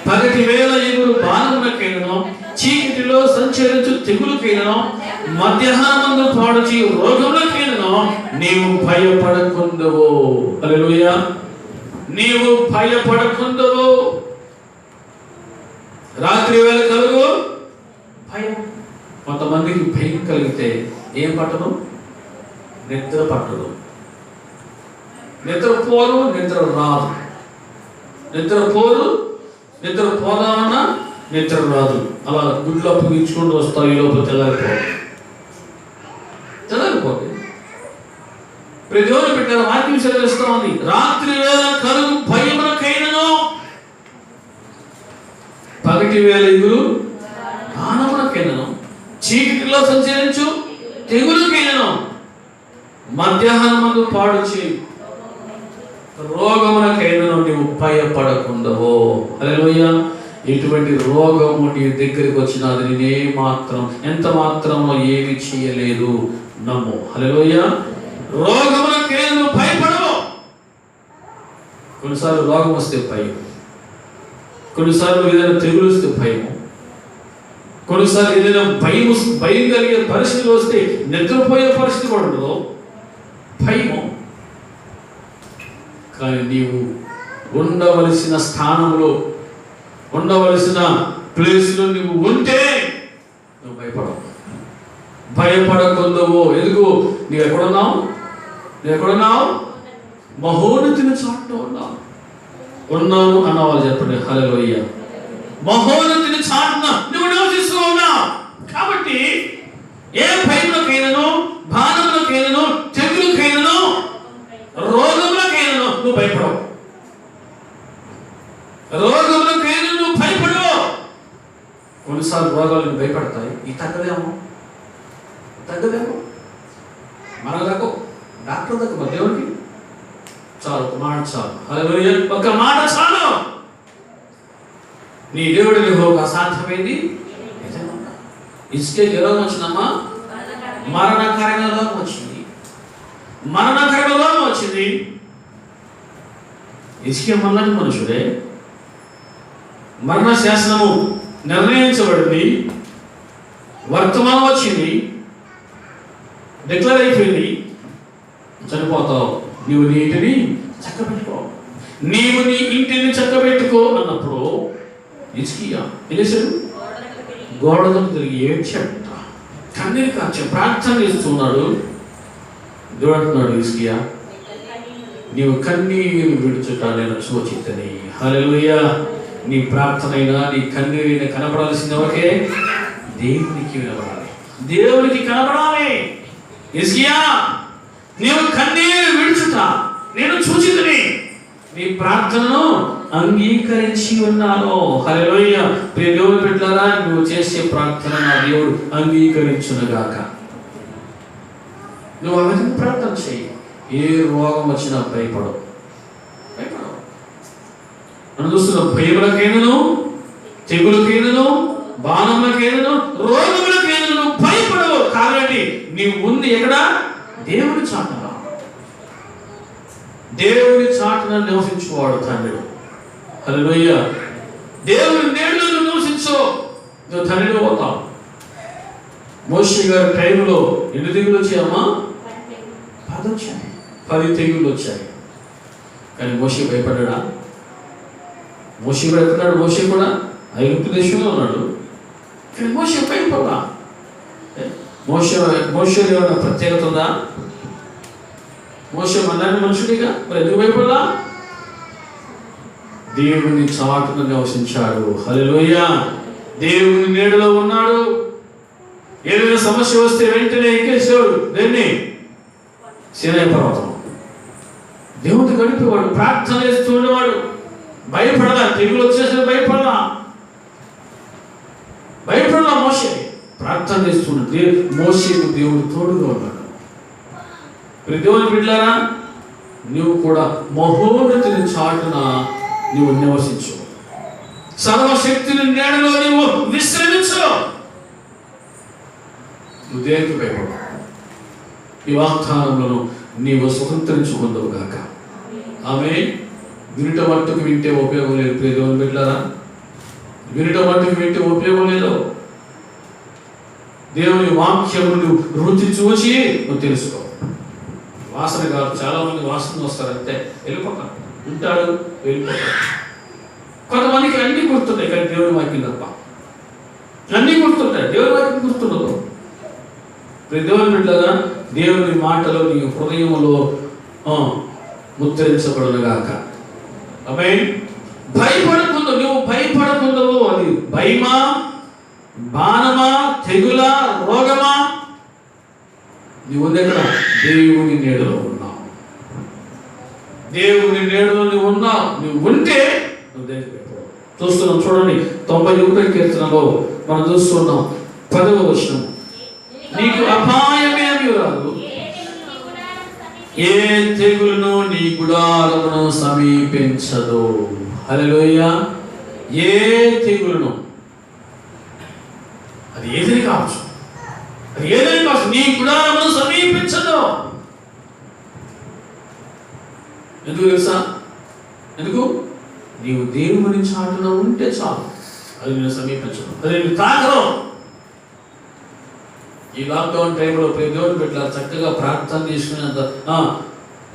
పగటి వేళ ఎగురు బాణమునకైనను, చీకటిలో సంచరించు తెగులుకైనను, మధ్యాహ్నమందు పాడు చేయు రోగములకైనను నీవు భయపడకుందువు. హల్లెలూయా. నీవు భయపడకుందువు. రాత్రి వేళ కలుగు భయం. కొంతమందికి భయం కలిగితే ఏం పట్టదు? నిద్ర పట్టదు. నిద్రపోరు, నిద్ర రాదు. నిద్రపోరు, నిద్ర పోదామన్నా నిద్ర రాదు. అలా గుడ్లు అప్పగించుకుంటూ వస్తావు, ఈ లోపల తెల్లారిపోతే ప్రతిరోజు పెట్టారు. వాక్యం సెలవిస్తా ఉంది, రాత్రి వేళ కలుగు భయమునకైనను, పగటి వేళ ఎగురు బాణమునకైనను, చీకటిలో సంచరించు తెగులుకైనను, మధ్యాహ్నమందు పాడు చేయు రోగమునకైనను నీవు భయపడకుండవో. హల్లెలూయా. ఎటువంటి రోగము నీ దగ్గరికి వచ్చినా అది నేనే మాత్రం ఎంత మాత్రమో ఏమి చేయలేదు, నమ్ము. హల్లెలూయా. రోగమునకైనను భయపడవు. కొన్నిసార్లు రోగం వస్తే భయం, కొన్నిసార్లు ఏదైనా తెగులు వస్తే భయము, కొన్నిసార్లు ఏదైనా భయం కలిగే పరిస్థితులు వస్తే నిద్రపోయే పరిస్థితి కూడా ఉండదు, భయము. కానీ నీవు ఉండవలసిన స్థానంలో, ఉండవలసిన ప్లేస్లో నువ్వు ఉంటే నువ్వు భయపడకుందువు. ఎందుకు? నువ్వు ఎక్కడున్నావు? మహోన్నతిని చాటున ఉన్నావు అన్నవాళ్ళు చెప్పండి. హల్లెలూయా. మహోన్నతిని చాటున నువ్వు నివసిస్తూ ఉన్నావు. కాబట్టి ఏ భయములకైనను, బాణములకైనను, తెగులుకైనను, రోగములకైనను నువ్వు భయపడవు. రోగములకైనా నువ్వు భయపడవు. కొన్నిసార్లు రోగాలు భయపడతాయి. ఈ తగ్గదేమో మన దగ్గర డాక్టర్ దగ్గర దేవుడికి చాలు, ఒక మాట చాలు. హల్లెలూయా. ఒక మాట చాలు. నీ దేవుడి యెహోవాకు అసాధ్యమైంది ఇసుకే రోగం వచ్చిందమ్మా, మరణకరమైన రోగం వచ్చింది. ఇసుకే మళ్ళీ మనుషుడే. మరణ శాసనము నిర్ణయించబడింది, వర్తమానం వచ్చింది, డిక్లేర్ అయిపోయింది. చనిపోతావు. నీవు నీ ఇంటిని చక్కబెట్టుకో, నీవు నీ ఇంటిని చక్కబెట్టుకో అన్నప్పుడు హిజ్కియా ఏం చేశాడు? గోడకు తిరిగి ఏడ్చాడట, కన్నీరు కార్చి ప్రార్థన చేస్తున్నాడు. దేవుడు అంటున్నాడు, హిజ్కియా నీవు కన్నీరు విడుచుట నేను సూచితని. హల్లెలూయా. నీ ప్రార్థన అయినా నీ కన్నీరైనా కనపడాల్సింది ఎవరికే? దేవునికి వినపడాలి, దేవునికి కనపడాలి. హిజ్కియా నీవు కన్నీరు విడుచుట నేను సూచితని, నీ ప్రార్థనను అంగీకరించి ఉన్నాను. హల్లెలూయా. ప్రియ దేవుని బిడ్డలారా, నువ్వు చేసే ప్రార్థన నా దేవుడు అంగీకరించునుగాక. నువ్వు ఆ విధంగా ప్రార్థన చేయి. ఏ రోగం వచ్చినా భయపడవు. మనం చూస్తున్నాం, భయములకైనను, తెగులకైనను, బాణములకైనను, రోగములకైనను భయపడవు. కాబట్టి నీవు ఉంది ఎక్కడ? దేవుని చాటున. దేవుని చాటున నివసించువాడు తండ్రి. హల్లెలూయా. దేవుని నీడలో నివసించు, నువ్వు తండ్రిలో పోతావు. మోషే గారి టైంలో ఎన్ని తెగులు వచ్చాయమ్మా? 10 వచ్చాయి. 10 తెగుళ్ళు వచ్చాయి. కానీ మోషే భయపడ్డా? మోషే కూడా ఎక్కడున్నాడు? మోషే కూడా ఐగుప్తు దేశంలో ఉన్నాడు. కానీ మోషే భయపడ్డా? మోషే ఏమైనా ప్రత్యేకత ఉందా? మోషే మన్నాన్ని మనుషుడిగా, మరి ఎందుకు భయపడ్డా? దేవుని చాటున నివసించాడు. హల్లెలూయా. దేవుని నీడలో ఉన్నాడు. ఏదైనా సమస్య వస్తే వెంటనే ఎక్కేసాడు దేన్ని? సీనాయి పర్వతం. దేవుడితో గడిపేవాడు, ప్రార్థన చేస్తూ ఉండేవాడు. భయపడలా. తెగులు వచ్చేసిన భయపడలా. మోషే ప్రార్థన చేస్తున్నాడు. మోషేకు దేవుడు తోడుగా ఉన్నాడు. దేవుని బిడ్డలారా, నువ్వు కూడా మహోన్నతిని చాటున నువ్వు నివసించు. సర్వశక్తిని నీడలో నువ్వు విశ్రమించు. నువ్వు దేనికి భయపడవు. ఈ వాగ్దానంలో నీవు స్వతంత్రించుకుందావు గాక. ఆమె వినుట మట్టుకు వింటే ఉపయోగం లేదు. ప్రియ దేవుని బిడ్డలారా, వినడం వంటివి వింటే ఉపయోగం లేదు. దేవుని వాక్యమును రుచి చూసి నువ్వు తెలుసుకో. వాసన కాదు, చాలా మంది వాసన వస్తారంటే వెళ్ళిపోతారు, ఉంటాడు వెళ్ళిపోతాడు. కొంతమందికి అన్ని గుర్తుంటాయి కానీ దేవుని వాక్యం తప్ప. అన్నీ గుర్తుంటాయి, దేవుని వాక్యం గుర్తుండదు. దేవుని బిడ్డగా దేవుని మాటలో నీ హృదయంలో ముద్రించబడునుగాక. ఆమేన్. భయపడకుండా, నువ్వు భయపడకుండవు. అది భయమా, బాణమా, తెగులా, రోగమా, నువ్వు దగ్గర దేవుని నీడలో ఉన్నావు. దేవుని నీడలో నువ్వు ఉన్నావు. నువ్వు ఉంటే నువ్వు దేవుని చూస్తున్నాం. చూడండి 91వ కీర్తనలో మనం చూస్తున్నాం 10వ వచనం. నీకు అపాయమేమీ రాదు, ఏ తెగులును నీ గుడారమును సమీపించదు. హల్లెలూయా. ఏ తెగులును, అది ఏదైనా కావచ్చు, అది ఏదైనా కావచ్చు, నీ గుడారమును సమీపించదు. ఎందుకు తెలుసా? ఎందుకు? నీవు దేవుని చాటున ఉంటే చాలు, అది నేను సమీపించను, అది నేను తాకను. ఈ లాక్డౌన్ టైంలో దేవుని బిడ్డలు చక్కగా ప్రార్థన చేసుకునేంత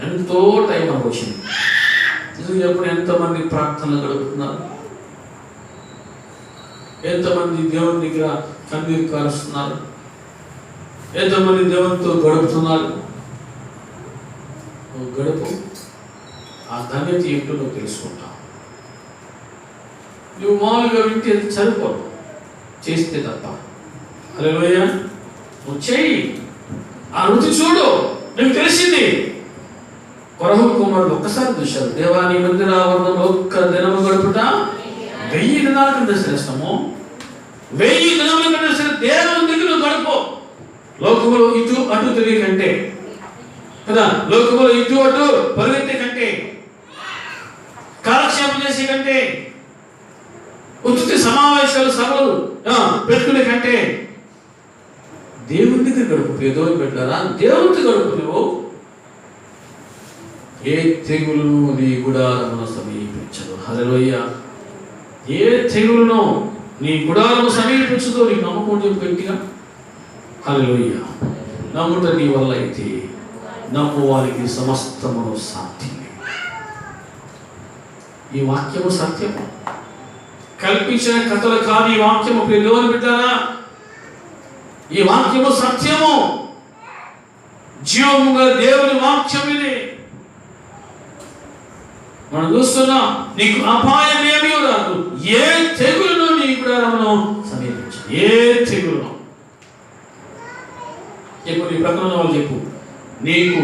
ఎంతో టైం మనకు వచ్చింది. ఎప్పుడు ఎంతమంది ప్రార్థనలు గడుపుతున్నారు, ఎంతమంది దేవుని దగ్గర కన్నీరు కారుస్తున్నారు, ఎంతమంది దేవునితో గడుపుతున్నారు. నువ్వు గడుపు, ఆ ధన్యత ఏంటో నువ్వు తెలుసుకుంటావు. నువ్వు మామూలుగా వింటే సరిపోదు, చేస్తే తప్ప. హల్లెలూయా. నువ్వు చేయి, ఆ రుచి చూడు, నీకు తెలిసింది. కొరహు కుమారుడు ఒక్కసారి చూశారు, దేవా నీ మందిర ఆవరణంలో ఒక్క దినము గడుపుట 1000 దినాల కింద శ్రేష్టము. 1000 దినముల కంటే శ్రేష్ఠం. దేవుని దగ్గర నువ్వు గడుపు. లోకములో ఇటు అటు తిరిగే కంటే కదా, లోకములో ఇటు అటు పరిగెత్తే కంటే, కాలక్షేపం చేసే కంటే, ఉచిత సమావేశాలు సభలు పెట్టుకునే కంటే దేవుని దగ్గర గడుపు. దేవుని పెట్టారా? దేవునితో గడుపు. నువ్వు ఏ తెగులును నీ గుడారమును సమీపించదు. హల్లెలూయా. ఏ తెగులును నీ గుడారము సమీపించదో. నీకు నమ్మకం చెప్పు గట్టిగా. హల్లెలూయా. నమ్ముట నీ వల్ల అయితే నమ్ము వారికి సమస్తమును సాధ్యమే. ఈ వాక్యము సత్యము, కల్పించిన కథలు కాదు. ఈ వాక్యము దేవుని బిడ్డలారా, ఈ వాక్యము సత్యము, జీవముగా దేవుని వాక్యం ఇది. మనం చూస్తున్నాం, నీకు అపాయం ఏమీ రాదు, ఏ తెగులును నీ గుడారమును సమీపించు. ఏ తెగులును చెప్పు. నీ ప్రకటన వాళ్ళు చెప్పు, నీకు,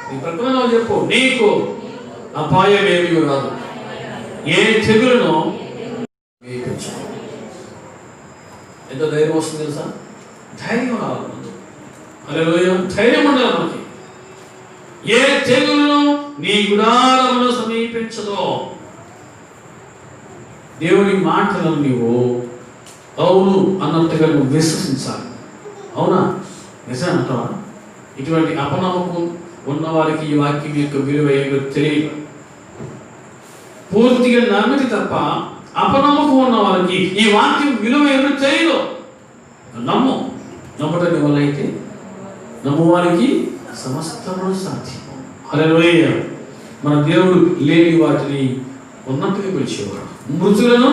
నీ ప్రకటన వాళ్ళు చెప్పు, నీకు అపాయం ఏమీ రాదు, ఏ తెగులును సమీపించు. ఎంత ధైర్యం వస్తుంది తెలుసా? ధైర్యం రావాలి. హల్లెలూయా. ధైర్యం ఉండాలి మనకి. ఏ తెగులును నీ గుడారమును సమీపించదో. దేవుని మాటలను నీవు అవును అన్నట్టుగా నువ్వు విశ్వసించాలి. అవునా, నిజం అంటావా? ఇటువంటి అపనమ్మకం ఉన్న వారికి ఈ వాక్యం యొక్క విలువ ఏదో తెలియదు. పూర్తిగా నమ్మితే తప్ప అపనమ్మకం ఉన్న వారికి ఈ వాక్యం విలువ ఏదో తెలియదు. నమ్ము. నమ్మటం వల్ల అయితే నమ్మువారికి సమస్తము సాధ్యం. హల్లెలూయా. మన దేవుడు లేని వాటిని ఉన్నట్టుగా పిలిచేవాడు, మృతులను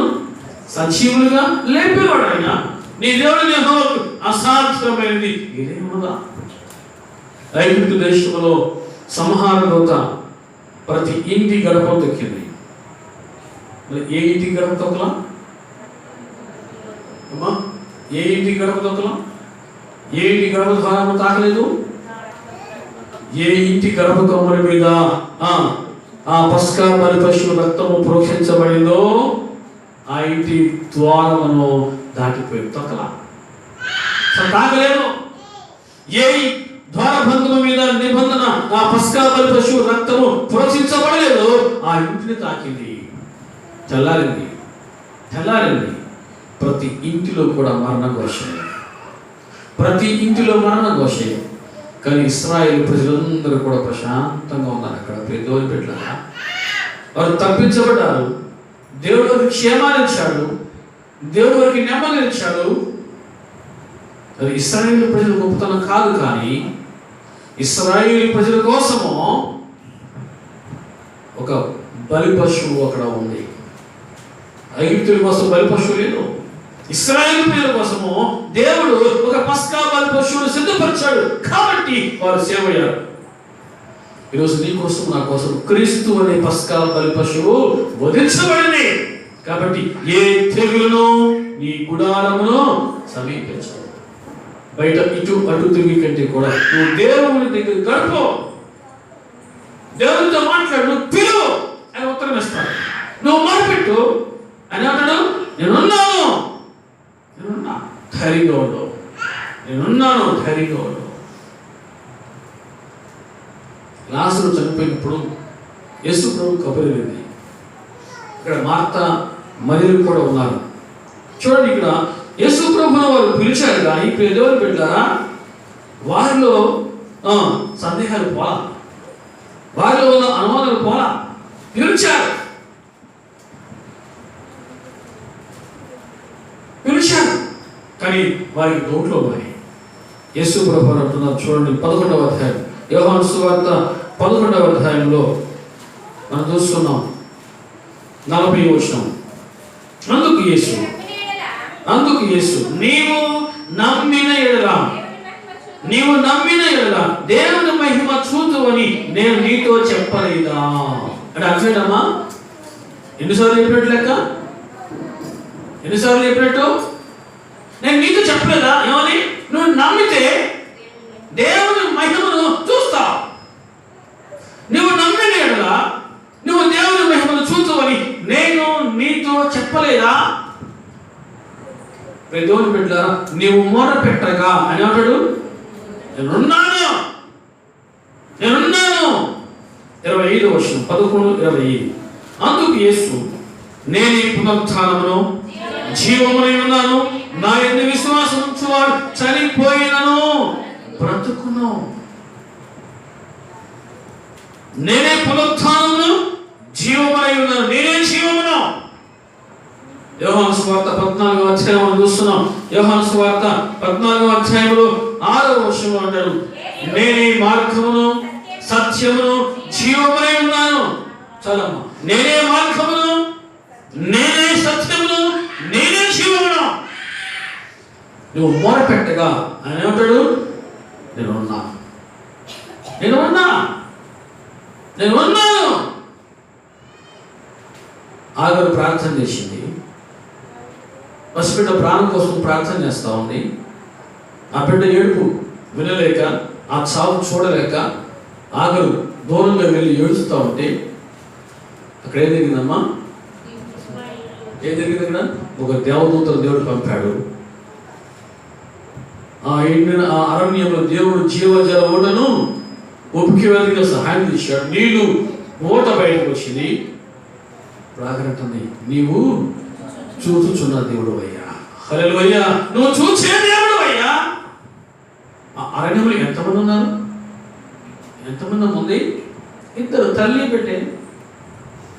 సజీవులుగా లేపేవాడు ఆయన. నీ దేవుడు యెహోవాకు అసాధ్యమైనది ఏదేముందా? ఐగుప్తు దేశంలో సంహార దూత ప్రతి ఇంటి గడప తొక్కింది. ఏ ఇంటి గడప తొక్కలా? అమ్మా, ఏ ఇంటి గడప తొక్కలా? ఏ ఇంటి గడప ద్వారము తాకలేదు? ఏ ఇంటి గడప కొమ్మల మీద ఆ పస్కా బలి పశువు రక్తము ప్రోక్షించబడిందో ఆ ఇంటి ద్వారమును దాటిపోయి తొక్కలా, తాకలేదు. ఏ ద్వారబంధము మీద నిబంధన ఆ పస్కా బలి పశువు రక్తము ప్రోక్షించబడలేదు, ఆ ఇంటిని తాకింది. తెల్లారింది. ప్రతి ఇంటిలో కూడా మరణ ఘోషే, ప్రతి ఇంటిలో మరణ ఘోషే. కానీ ఇశ్రాయేలు ప్రజలందరూ కూడా ప్రశాంతంగా ఉన్నారు. అక్కడ దేవుని బిడ్డలారా, వారు తప్పించబడ్డారు. దేవుడు వారికి క్షేమాన్ని ఇచ్చాడు, దేవుడు వారికి నెమ్మదిని ఇచ్చాడు. అది ఇశ్రాయేలు ప్రజల గొప్పతనం కాదు, కానీ ఇశ్రాయేలు ప్రజల కోసము ఒక బలి పశువు అక్కడ ఉంది. ఐగుప్తుల కోసం బలి పశువు లేదు. ఇశ్రాయేలు ప్రజల కోసము దేవుడు ఒక పస్కా బలి పశువును సిద్ధపరిచాడు, కాబట్టి వారు సేవ అయ్యారు. ఈరోజు నీ కోసం, నా కోసం క్రీస్తు అనే పస్కా బలి పశువు వధించబడింది. కాబట్టి ఏ తెగులును నీ గుడారమును సమీపించదు. బయట ఇటు అటు తిరిగి కంటే కూడా నువ్వు దేవుని దగ్గర గడుపు, దేవునితో మాట్లాడు, నువ్వు పిలువు, ఆయన ఉత్తరం ఇస్తాడు. నువ్వు మొదలుపెట్టు, అని అంటాడు, నేనున్నాను, నేనున్నా, ధైర్యంగా ఉండవు, నేనున్నాను, ధైర్యంగా ఉండవు. లాజరు చనిపోయినప్పుడు యేసు ప్రభు కబురేది. ఇక్కడ మార్తా మరియలు కూడా ఉన్నారు. చూడండి, ఇక్కడ యేసు ప్రభువును వారు పిలిచారు, కానీ దేవుని బిడ్డలారా వారిలో సందేహాలు పోలా, వారిలో ఉన్న అనుమానాలు పోలా. పిలిచారు, కానీ వారికి నోట్లో ఉన్నాయి. యేసు ప్రభువు అంటున్నారు, చూడండి 11వ అధ్యాయం, యోహాను సువార్త 11వ అధ్యాయంలో మనం చూస్తున్నాం 40వ వచనం. అందుకు యేసు నీవు నమ్మిన ఎడల దేవుని మహిమ చూతువని నేను నీతో చెప్పలేదా అంటే అర్థమేనమ్మా? ఎన్నిసార్లు చెప్పినట్టు లెక్క? ఎన్నిసార్లు చెప్పినట్టు? నేను నీతో చెప్పలేదా? ఏమని? నువ్వు నమ్మితే దేవుని మహిమను చూస్తావు. నువ్వు నమ్మిన ఎడల నువ్వు దేవుని మహిమను చూతువని నేను నీతో చెప్పలేదా? దేవుని బిడ్డ, నీవు మొర పెట్టగా అని అంటాడు, నేనున్నాను. 25వ వచనం 11:25. అందుకు యేసు నేనే పునరుత్థానమును జీవమునై ఉన్నాను, నా యందు విశ్వాసం ఉంచువాడు చనిపోయినను బ్రతుకును. నేనే పునరుత్థానమును జీవమునై ఉన్నాను, నేనే జీవమును. యోహాను సువార్త 14వ అధ్యాయం చూస్తున్నాం. యోహాను సువార్త 14వ అధ్యాయంలో 6వ వచనం అంటాడు, నేనే మార్గమును సత్యమును జీవమునై ఉన్నాను. చాలమ్మా, నేనే మార్గమును, నేనే సత్యమును, నేనే జీవమును. నువ్వు మొరపెట్టగా ఆయన ఏమంటాడు? నేనున్నాను. ఆగరు ప్రార్థన చేసింది, పసిబిడ్డ ప్రాణం కోసం ప్రార్థన చేస్తూ ఉంది. ఆ బిడ్డ ఏడుపు వినలేక, ఆ చావు చూడలేక ఆగరు దూరంగా వెళ్ళి ఏడుస్తూ ఉంటే అక్కడ ఏం జరిగిందమ్మా? ఏం జరిగింది? అక్కడ ఒక దేవదూతను దేవుడు పంపాడు. ఆ అరణ్యంలో దేవుడు జీవజల ఓటను ఉపికి వెలిగిన సహాయం చేశాడు. నీళ్ళు ఓట బయటకు వచ్చింది. ప్రాగంటుంది, నీవు చూచుచున్న దేవుడు అయ్యా. హల్లెలూయా, నువ్వు చూసే దేవుడు అయ్యా. ఆ అరణ్యంలో ఎంతమంది ఉన్నారు? ఎంతమంది ఉంది? ఇద్దరు, తల్లి బిడ్డే.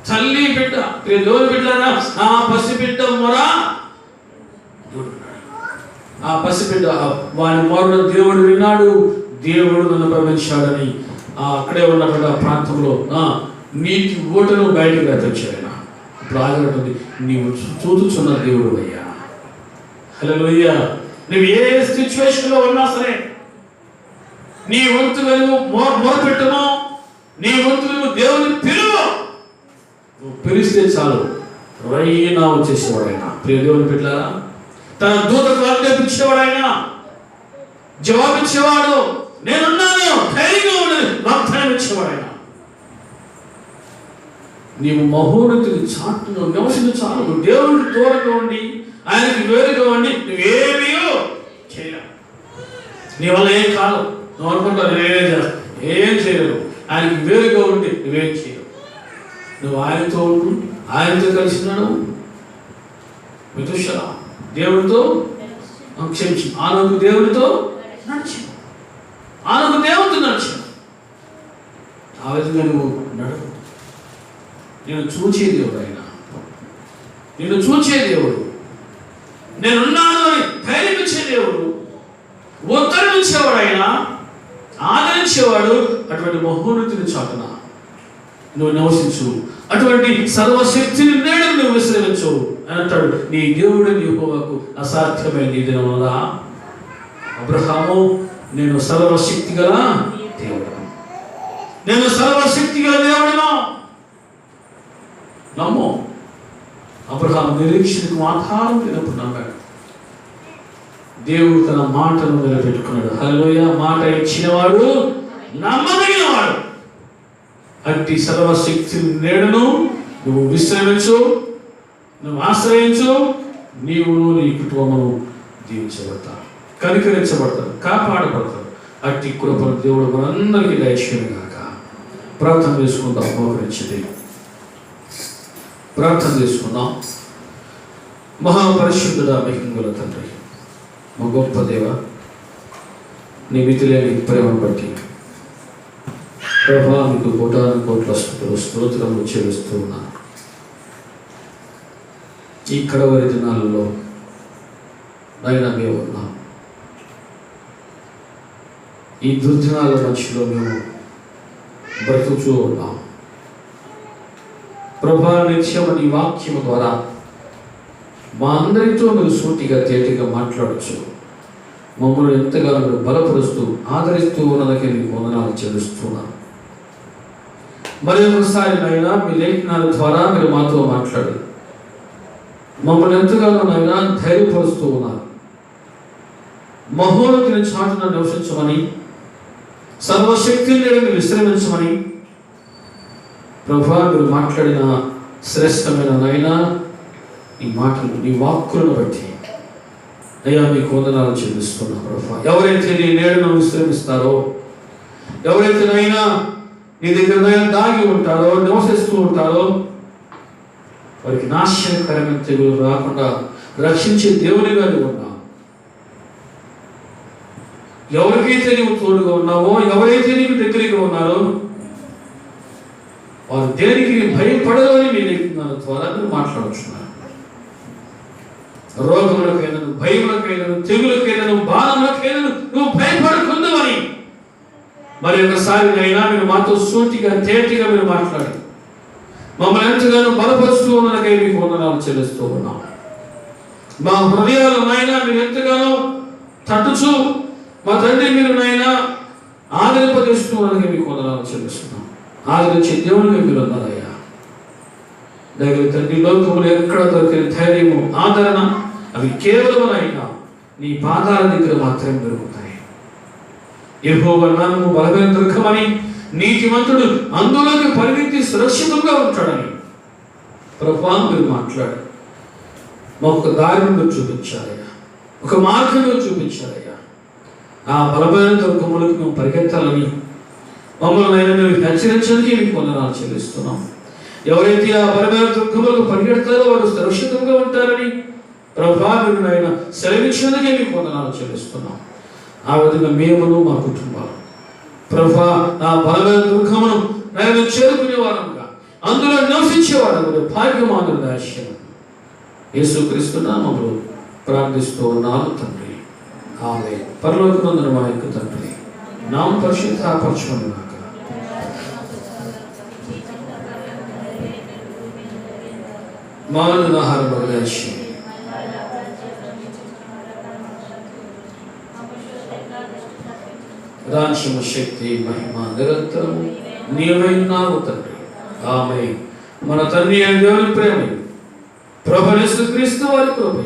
తల్లి బిడ్డ, దేవుని బిడ్డలారా, ఆ పసిబిడ్డ మొర, ఆ పసిబిడ్డ వాని మొరను దేవుడు విన్నాడు, దేవుడు నన్ను పంపించాడని అక్కడే ఉన్నటువంటి ఆ ప్రాంతంలో నీటి ఓటను బయటకు రచించాడు. ఇప్పుడు ఆగబడుతుంది, నీవు చూచుచున్న దేవుడు అయ్యా. హల్లెలూయా. నువ్వు ఏ సిచ్యువేషన్లో ఉన్నా సరే, నీ వంతుగా నువ్వు మొరపెట్టును, నీ వంతుగా నువ్వు దేవుని పిలువు. నువ్వు పిలిస్తే చాలు, రైనా వచ్చేసేవాడైనా. ప్రియ దేవుని బిడ్డలారా, తన దూతకు ఆజ్ఞాపించేవాడైనా, జవాబిచ్చేవాడు, నేనున్నాను, ధైర్యంగా ఉండదు, వాగ్దానం ఇచ్చేవాడైనా. నీవు మహోన్నతుని చాటును నివసించాలి. నువ్వు దేవుడికి దూరంగా ఉండి, ఆయనకి వేరుగా ఉండి నువ్వేమీ చేయలేవు. నీ వల్ల ఏం కాదు. నువ్వు అనుకుంటావు నేనేం చేస్తాను, ఏం చేయలేవు. ఆయనకి వేరుగా ఉండి నువ్వేం చేయలేవు. నువ్వు ఆయనతో ఉండు, ఆయనతో కలిసినాడు. విదుషల దేవుడితో క్షమించి, ఆనందు దేవుడితో నడిచి, ఆనందు దేవుడితో నడిచి, ఆ విధంగా నువ్వు నడుపు. నేను చూచే దేవుడు ఆయన, నిన్ను చూచే దేవుడు, నేనున్నాను అని ధైర్యం ఇచ్చే దేవుడు, ఉత్తరించేవాడు, ఆయన ఆదరించేవాడు. అటువంటి మహోన్నతిని చాటున నువ్వు నివసించు, అటువంటి సర్వశక్తిని నేడు నువ్వు విశ్రమించు అని అంటాడు. నీ దేవుడు యెహోవాకు అసాధ్యమైన నీ దినం వల్ల అబ్రహాము, నేను సర్వశక్తి గల దేవుడు, నేను సర్వశక్తి గల దేవుడును నమ్ము. అబ్రహాము నిరీక్షణకు ఆధారం లేనప్పుడు నమ్మాడు. దేవుడు తన మాటను నిలబెట్టుకున్నాడు. హల్లెలూయా. మాట ఇచ్చినవాడు నమ్మదగినవాడు. అట్టి సర్వశక్తి నేడును నువ్వు విశ్రమించు, నువ్వు ఆశ్రయించు, నీవును నీ కుటుంబము దీవించబడతారు, కనికరించబడతారు, కాపాడబడతారు. అట్టి కృపను దేవుడు మనందరికీ దయచేయను గాక. ప్రార్థన చేసుకుందాం. మోకరించింది ప్రార్థన చేసుకుందాం. మహాపరిశుద్ధుడా, మహిమగల తండ్రి, మా గొప్ప దేవ, నీ మితిలేని ప్రేమను బట్టి ప్రభా మీకు కోటాను కోట్ల స్తోత్రములు చెల్లిస్తూ ఉన్నాను. ఈ కడవరి దినాలలో నాయన మేము ఉన్నాం. ఈ దుర్దినాల మధ్యలో మేము బ్రతుకుతూ ఉన్నాం. ప్రభా, నిత్యం నీ వాక్యము ద్వారా మా అందరితో మీరు సూటిగా తేటిగా మాట్లాడచ్చు. మమ్మల్ని ఎంతగానో మీరు బలపరుస్తూ ఆదరిస్తూ ఉన్నదకే మీకు వందనాలు చెల్లిస్తున్నాను. మరి ఒకసారి నాయన మీ లేఖనాల ద్వారా మీరు మాతో మాట్లాడి మమ్మల్ని ఎంతగానో నాయన ధైర్యపరుస్తూ ఉన్నారు. మహోన్నతిని చాటున నివసించమని, సర్వశక్తిని విశ్రమించమని ప్రభా మీరు మాట్లాడిన శ్రేష్టమైన నాయన ఈ మాటలు, నీ వాక్కులను బట్టి అయ్యా మీకు వందనాలు చెల్లిస్తున్నా ప్రభా. ఎవరైతే నీ నీడను విశ్రమిస్తారో, ఎవరైతే నైనా నీ దగ్గర దాగి ఉంటారో, నివసిస్తూ ఉంటారో, వారికి నాశనకరమైన తెగులు రాకుండా రక్షించే దేవునిగా నువ్వు ఉన్నావు. ఎవరికైతే నీవు తోడుగా ఉన్నావో, ఎవరైతే నీకు దగ్గరగా ఉన్నారో వారు దేనికి భయపడరు అని మీ లేఖనాల ద్వారా నువ్వు మాట్లాడుతున్నారు. రోగములకైనను, భయములకైనను, తెగులకైనను, బాధములకైనను నువ్వు భయపడుకుందామని మరి ఒకసారి అయినా మీరు మాతో సూటిగా తేటిగా మీరు మాట్లాడి మమ్మల్ని ఎంతగానో బలపరుస్తూ ఉన్నకై మీకు వందనాలు చెల్లిస్తూ ఉన్నాం. మా హృదయాలు నాయనా మీరు ఎంతగానో తట్టుచు మా తండ్రి మీరు నాయనా ఆదరింపజేస్తూ ఉన్నకై మీకు వందనాలు చెల్లిస్తున్నాం. ఆదరించే దేవునిగా మీరు ఉన్నారయ్యా. దగ్గర తండ్రి, లోకములు ఎక్కడ దొరికిన ధైర్యము, ఆదరణ అవి కేవలం అయినా నీ పాదాల దగ్గర మాత్రమే దొరుకుతాయి. యెహోవా నామము బలమైన దుర్గమని, నీతిమంతుడు అందులోకి పరిగెత్తి సురక్షితంగా ఉంటాడని ప్రభువా మీరు మాట్లాడు. మాకు ఒక దారిని చూపించారయ్యా, ఒక మార్గంలో చూపించారయ్యా. ఆ బలమైన దుర్గములకు మేము పరిగెత్తాలని మమ్మల్ని అయినా మీరు హెచ్చరించడానికి మీకు వందనాలు చెల్లిస్తున్నాం. ఎవరైతే ఆ బలమైన దుర్గములకు పరిగెడతారో వారు సురక్షితంగా ఉంటారని ప్రభువా మీరు ఆయన సెలవించినందుకే మీకు వందనాలు చెల్లిస్తున్నాం. ఆ విధంగా మేమును మా కుటుంబాలు ప్రభువా ఆ బలమైన దుర్గమును నేను చేరుకునే వారంగా, అందులో నివసించే వారంగా భాగ్యమానులు దాస్యం యేసుక్రీస్తు నామములో ప్రార్థిస్తూ ఉన్నాను తండ్రి. ఆమేన్. పరలోకమందున మా యొక్క తండ్రి, నామం పరిశుద్ధపరచబడును గాక. మానవ ఆహారం బదలాచి రాజ్యము, శక్తి, మహిమ నిరంతరము నీవై ఉన్నావు తండ్రి. ఆమేన్. మన తండ్రి అయిన దేవుని ప్రేమ, ప్రభువైన యేసుక్రీస్తు వారి కృప,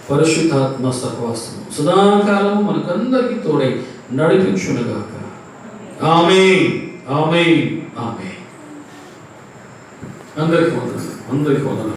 పరిశుద్ధాత్మ సహవాసము సదాకాలము మనకందరికీ తోడై నడిపించునుగాక. ఆమేన్. ఆమేన్. ఆమేన్. అందరికీ వందనాలు.